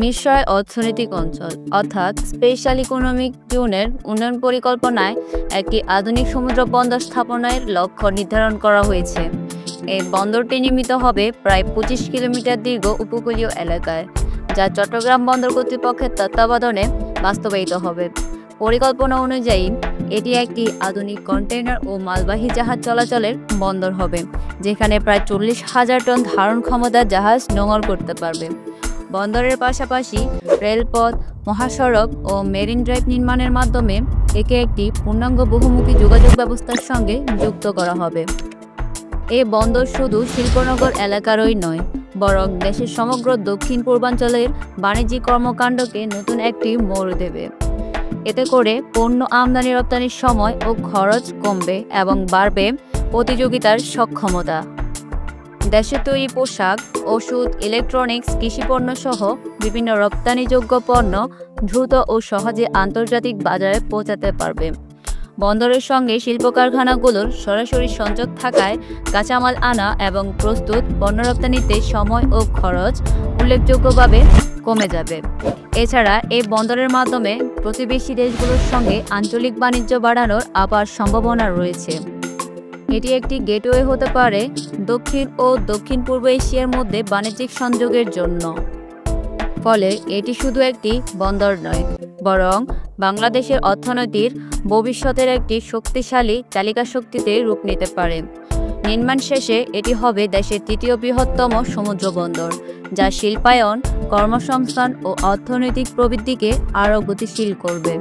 মিশ্রয় অর্থনৈতিক অঞ্চল অর্থাৎ স্পেশাল ইকোনমিক জোনের উন্নয়ন পরিকল্পনায় একটি আধুনিক সমুদ্র বন্দর স্থাপনের লক্ষ্য নির্ধারণ করা হয়েছে। এই বন্দরটি নির্মিত হবে প্রায় ২৫ কিলোমিটার দীর্ঘ উপকূলীয় এলাকায়, যা চট্টগ্রাম বন্দর কর্তৃপক্ষের তত্ত্বাবধানে বাস্তবায়িত হবে। পরিকল্পনা অনুযায়ী এটি একটি আধুনিক কন্টেইনার ও মালবাহী জাহাজ চলাচলের বন্দর হবে, যেখানে প্রায় ৪০,০০০ টন ধারণ ক্ষমতার জাহাজ নোঙর করতে পারবে। বন্দরের পাশাপাশি রেলপথ, মহাসড়ক ও মেরিন ড্রাইভ নির্মাণের মাধ্যমে একে একটি পূর্ণাঙ্গ বহুমুখী যোগাযোগ ব্যবস্থার সঙ্গে যুক্ত করা হবে। এই বন্দর শুধু শিল্পনগর এলাকারই নয়, বরং দেশের সমগ্র দক্ষিণ পূর্বাঞ্চলের বাণিজ্যিক কর্মকাণ্ডকে নতুন একটি মোড় দেবে। এতে করে পণ্য আমদানি রপ্তানির সময় ও খরচ কমবে এবং বাড়বে প্রতিযোগিতার সক্ষমতা। দেশে তৈরি পোশাক, ওষুধ, ইলেকট্রনিক্স, কৃষিপণ্য সহ বিভিন্ন রপ্তানিযোগ্য পণ্য দ্রুত ও সহজে আন্তর্জাতিক বাজারে পৌঁছাতে পারবে। বন্দরের সঙ্গে শিল্প কারখানাগুলোর সরাসরি সংযোগ থাকায় কাঁচামাল আনা এবং প্রস্তুত পণ্য রপ্তানিতে সময় ও খরচ উল্লেখযোগ্যভাবে কমে যাবে। এছাড়া এই বন্দরের মাধ্যমে প্রতিবেশী দেশগুলোর সঙ্গে আঞ্চলিক বাণিজ্য বাড়ানোর আপার সম্ভাবনা রয়েছে। এটি একটি গেটওয়ে হতে পারে দক্ষিণ ও দক্ষিণ পূর্ব এশিয়ার মধ্যে বাণিজ্যিক সংযোগের জন্য। ফলে এটি শুধু একটি বন্দর নয়, বরং বাংলাদেশের অর্থনীতির ভবিষ্যতের একটি শক্তিশালী চালিকাশক্তিতে রূপ নিতে পারে। নির্মাণ শেষে এটি হবে দেশের তৃতীয় বৃহত্তম সমুদ্র বন্দর, যা শিল্পায়ন, কর্মসংস্থান ও অর্থনৈতিক প্রবৃদ্ধিকে আরও গতিশীল করবে।